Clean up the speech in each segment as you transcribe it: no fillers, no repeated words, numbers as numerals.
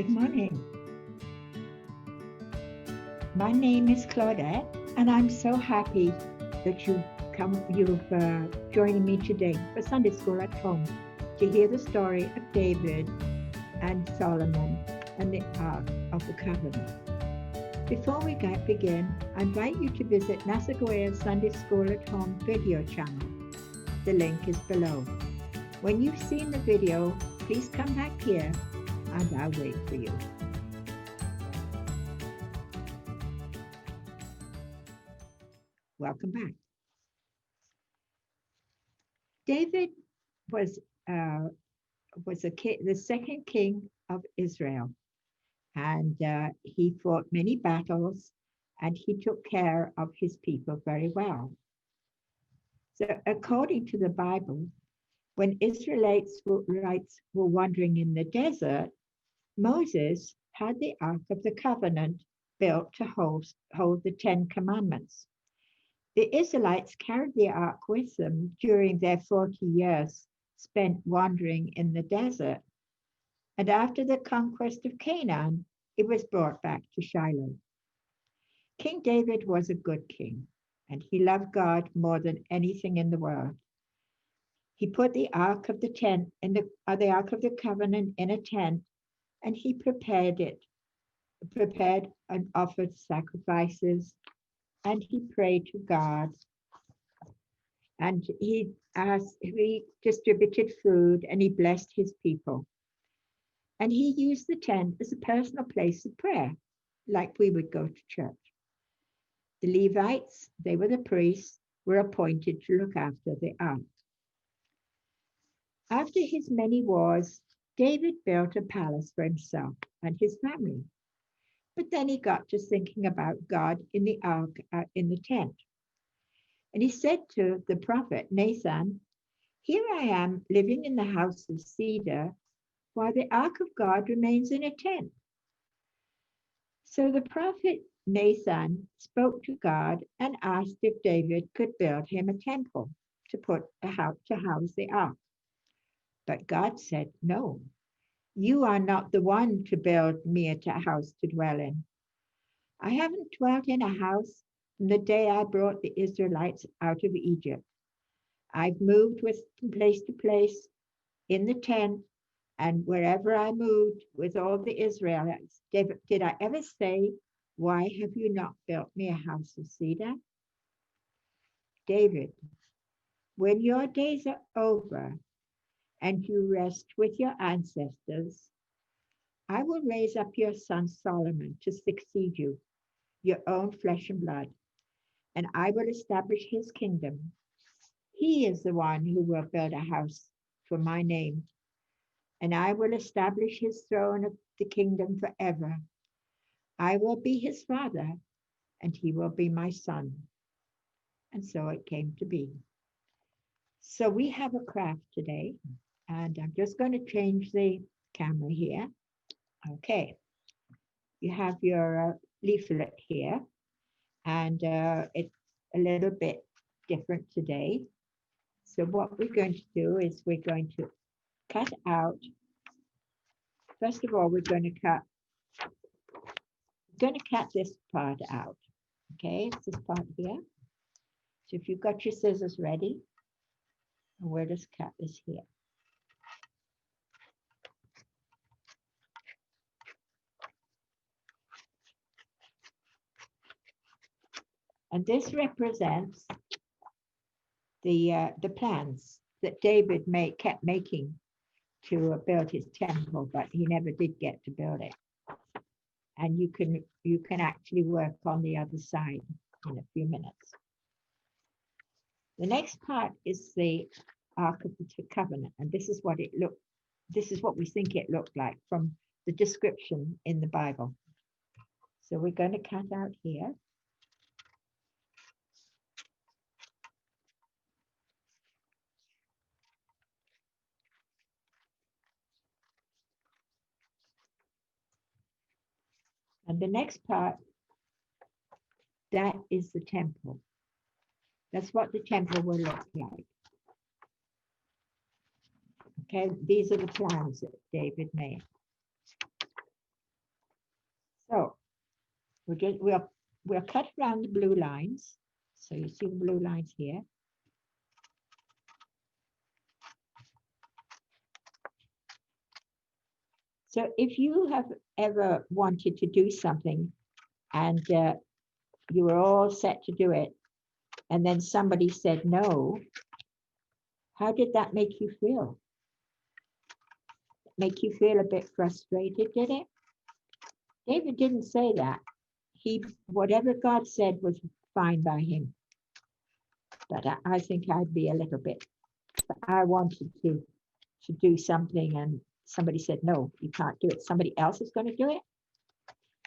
Good morning. My name is Claudette, and I'm so happy that you've joined me today for Sunday School at Home to hear the story of David and Solomon and the Ark of the Covenant. Before we begin, I invite you to visit Nasagoya Sunday School at Home video channel. The link is below. When you've seen the video, please come back here and I'll wait for you. Welcome back. David was the second king of Israel, and he fought many battles, and he took care of his people very well. So, according to the Bible, when Israelites were wandering in the desert, Moses had the Ark of the Covenant built to hold the Ten Commandments. The Israelites carried the ark with them during their 40 years spent wandering in the desert. And after the conquest of Canaan, it was brought back to Shiloh. King David was a good king, and he loved God more than anything in the world. He put the Ark of the Ark of the Covenant in a tent, and he prepared and offered sacrifices, and he prayed to God, and he distributed food, and he blessed his people. And he used the tent as a personal place of prayer, like we would go to church. The Levites, they were the priests, were appointed to look after the ark. After his many wars, David built a palace for himself and his family. But then he got to thinking about God in the ark, in the tent. And he said to the prophet Nathan, "Here I am living in the house of cedar, while the ark of God remains in a tent." So the prophet Nathan spoke to God and asked if David could build him a temple to house the ark. But God said, "No, you are not the one to build me a house to dwell in. I haven't dwelt in a house from the day I brought the Israelites out of Egypt. I've moved from place to place in the tent, and wherever I moved with all the Israelites. Did I ever say, 'Why have you not built me a house of cedar?'" David, when your days are over and you rest with your ancestors, I will raise up your son Solomon to succeed you, your own flesh and blood, and I will establish his kingdom. He is the one who will build a house for my name, and I will establish his throne of the kingdom forever. I will be his father, and he will be my son. And so it came to be. So we have a craft today, and I'm just going to change the camera here. Okay, you have your leaflet here, and it's a little bit different today. So what we're going to do is we're going to cut out. First of all, we're going to cut this part out. Okay, it's this part here. So if you've got your scissors ready, we'll just cut this here. And this represents the plans that David kept making to build his temple, but he never did get to build it. And you can actually work on the other side in a few minutes. The next part is the Ark of the Covenant, and this is what we think it looked like from the description in the Bible. So we're going to cut out here. And the next part, that is the temple. That's what the temple will look like. Okay, these are the plans that David made. So we'll cut around the blue lines. So you see the blue lines here. So if you have ever wanted to do something and you were all set to do it, and then somebody said no, how did that make you feel? Make you feel a bit frustrated, did it? David didn't say that. Whatever God said was fine by him. But I think I'd be a little bit, I wanted to do something and somebody said, no, you can't do it. Somebody else is going to do it.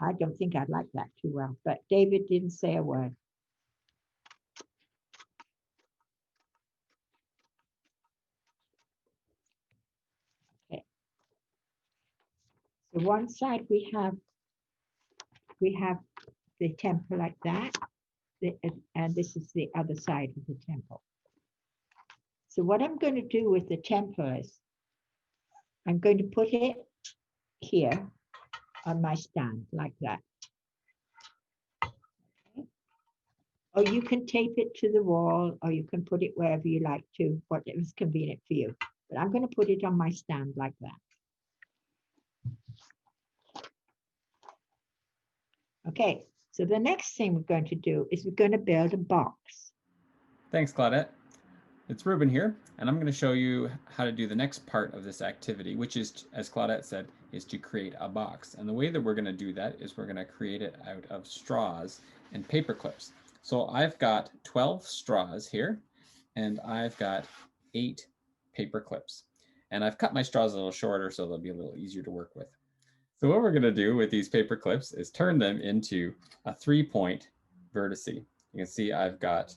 I don't think I'd like that too well, but David didn't say a word. Okay. So one side we have the temple like that, and this is the other side of the temple. So what I'm going to do with the temple is I'm going to put it here on my stand like that. Okay. Or you can tape it to the wall, or you can put it wherever you like to, whatever is convenient for you. But I'm going to put it on my stand like that. Okay, so the next thing we're going to do is we're going to build a box. Thanks, Claudette. It's Ruben here, and I'm going to show you how to do the next part of this activity, which is, as Claudette said, is to create a box. And the way that we're going to do that is we're going to create it out of straws and paper clips. So I've got 12 straws here, and I've got 8 paper clips. And I've cut my straws a little shorter so they'll be a little easier to work with. So what we're going to do with these paper clips is turn them into a 3-point vertice. You can see I've got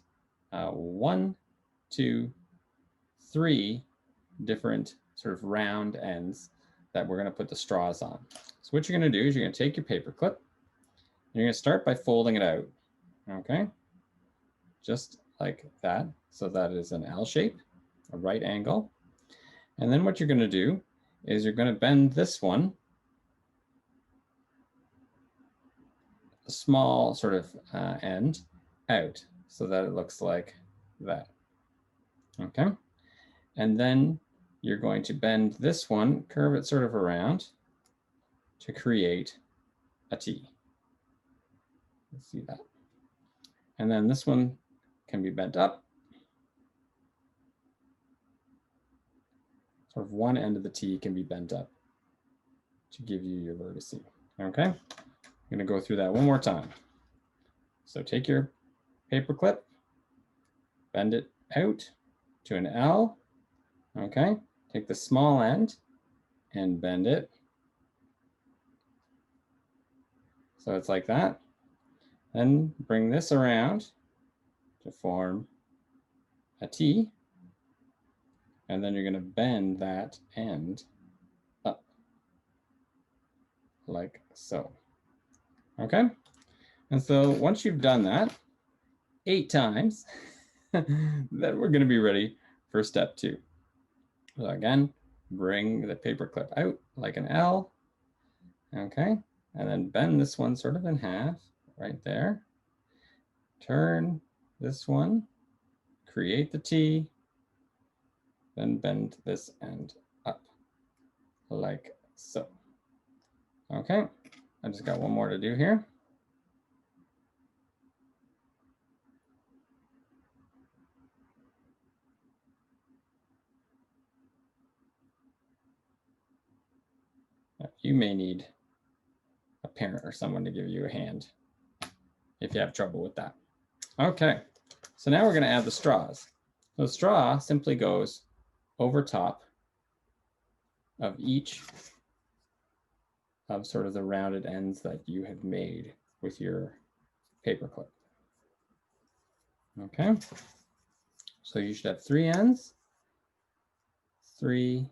1, 2, 3 different sort of round ends that we're going to put the straws on. So what you're going to do is you're going to take your paper clip and you're going to start by folding it out. Okay, just like that, so that is an L shape, a right angle. And then what you're going to do is you're going to bend this one a small sort of end out so that it looks like that. Okay, and then you're going to bend this one, curve it sort of around to create a T. Let's see that. And then this one can be bent up. Sort of one end of the T can be bent up to give you your vertice. Okay, I'm going to go through that one more time. So take your paper clip, bend it out to an L. Okay, take the small end and bend it. So it's like that. Then bring this around to form a T. And then you're going to bend that end up like so. Okay? And so once you've done that 8 times, then we're going to be ready for step 2. So again, bring the paper clip out like an L. Okay? And then bend this one sort of in half right there. Turn this one, create the T, then bend this end up like so. Okay, I just got one more to do here. You may need a parent or someone to give you a hand if you have trouble with that. Okay, so now we're going to add the straws. So the straw simply goes over top of each of sort of the rounded ends that you have made with your paper clip. Okay, so you should have 3 ends, 3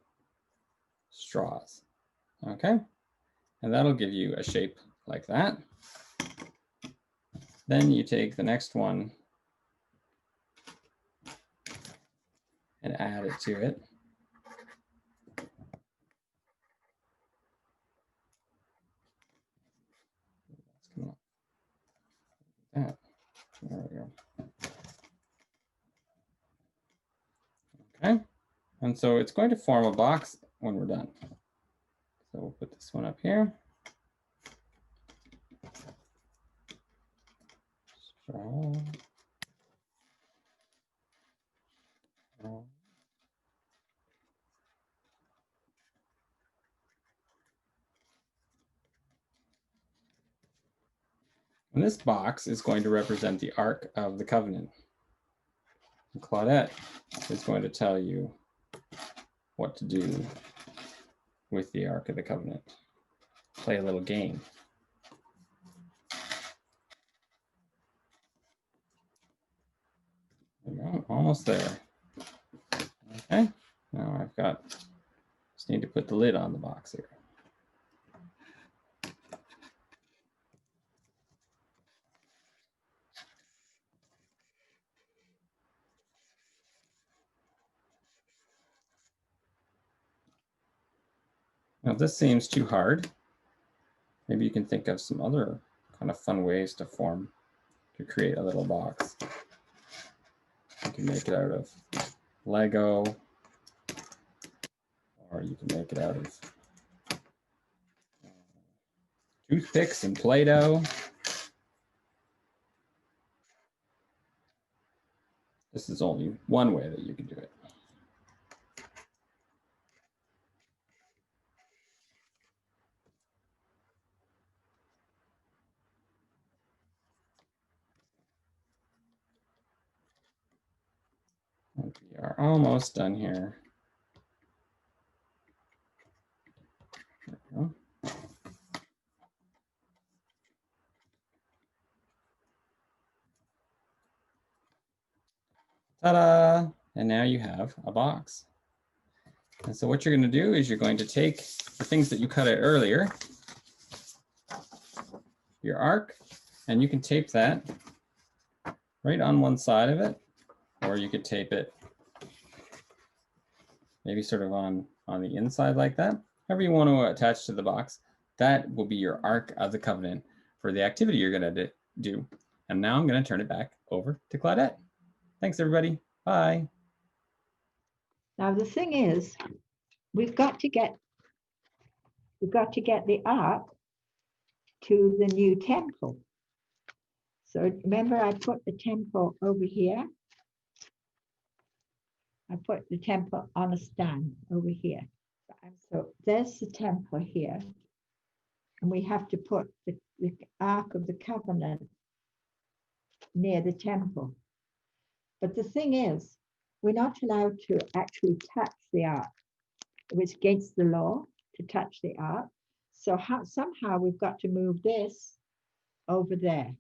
straws. Okay, and that'll give you a shape like that. Then you take the next one and add it to it. There we go. Okay, and so it's going to form a box when we're done. So we'll put this one up here. Straw. And this box is going to represent the Ark of the Covenant. And Claudette is going to tell you what to do with the Ark of the Covenant. Play a little game. There we go, almost there. Okay, now I've got, just need to put the lid on the box here. Now, if this seems too hard, maybe you can think of some other kind of fun ways to create a little box. You can make it out of Lego, or you can make it out of toothpicks and Play-Doh. This is only one way that you can do it. We are almost done here. There we go. Ta-da! And now you have a box. And so what you're going to do is you're going to take the things that you cut out earlier, your Ark, and you can tape that right on one side of it, or you could tape it maybe sort of on the inside like that. However you want to attach to the box, that will be your Ark of the Covenant for the activity you're going to do. And now I'm going to turn it back over to Claudette. Thanks, everybody. Bye. Now the thing is, we've got to get the Ark to the new temple. So remember, I put the temple over here. I put the temple on a stand over here. So there's the temple here. And we have to put the Ark of the Covenant near the temple. But the thing is, we're not allowed to actually touch the Ark. It was against the law to touch the Ark. So somehow we've got to move this over there.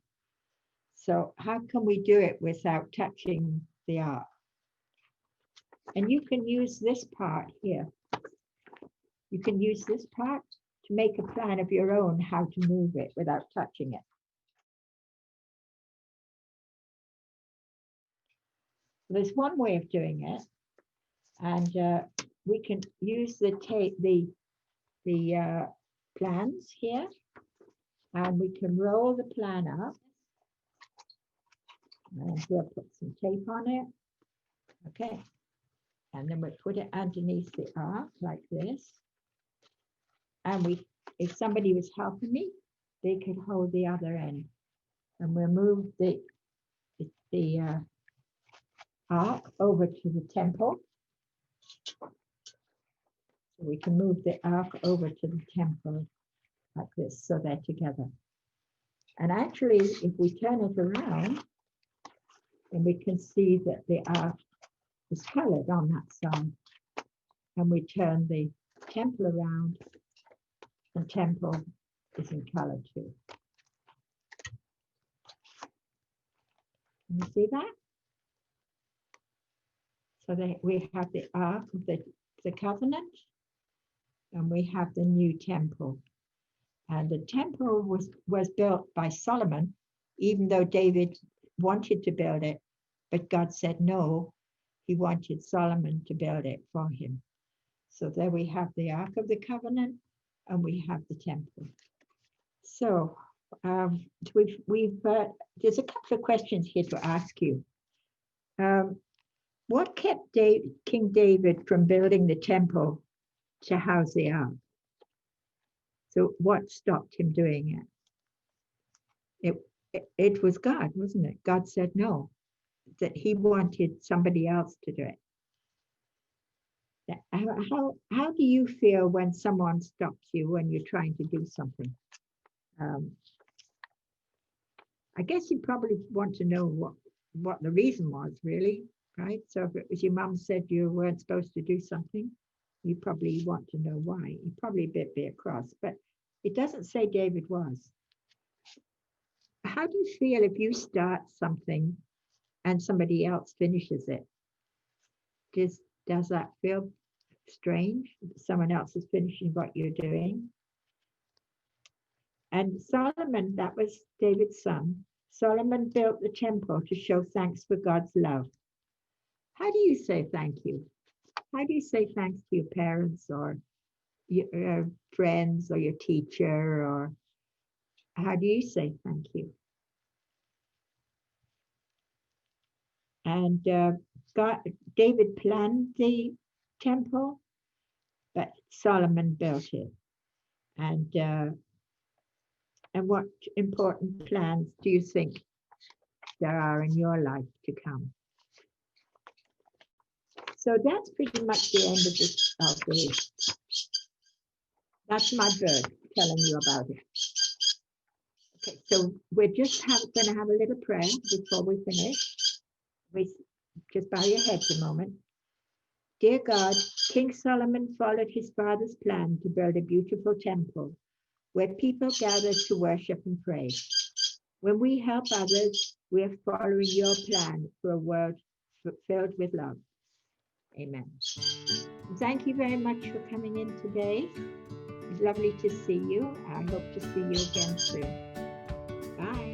So how can we do it without touching the Ark? And you can use this part here. You can use this part to make a plan of your own how to move it without touching it. There's one way of doing it, and we can use the plans here, and we can roll the plan up, and we'll put some tape on it. Okay, and then we'll put it underneath the Ark like this. And if somebody was helping me, they could hold the other end, and we'll move the Ark over to the temple. So we can move the Ark over to the temple like this, so they're together. And actually, if we turn it around, then we can see that the Ark is colored on that side. And we turn the temple around, the temple is in color too. Can you see that? So we have the Ark of the Covenant, and we have the new temple. And the temple was built by Solomon, even though David wanted to build it, but God said no, he wanted Solomon to build it for him. So there we have the Ark of the Covenant, and we have the temple. So There's a couple of questions here to ask you. What kept King David from building the temple to house the ark? So what stopped him doing it? It was God, wasn't it? God said no, that he wanted somebody else to do it. How do you feel when someone stops you when you're trying to do something? I guess you probably want to know what the reason was, really, right? So if it was your mum said you weren't supposed to do something, you probably want to know why. You'd probably be across, but it doesn't say David was. How do you feel if you start something and somebody else finishes it? Does that feel strange? Someone else is finishing what you're doing. And Solomon, that was David's son. Solomon built the temple to show thanks for God's love. How do you say thank you? How do you say thanks to your parents or your friends or your teacher? Or how do you say thank you? And David planned the temple, but Solomon built it. And what important plans do you think there are in your life to come? So that's pretty much the end of this. That's my bird telling you about it. Okay, so we're just going to have a little prayer before we finish. Just bow your heads a moment. Dear God, King Solomon followed his father's plan to build a beautiful temple where people gather to worship and pray. When we help others, we are following your plan for a world filled with love. Amen. Thank you very much for coming in today. It's lovely to see you. I hope to see you again soon. Bye.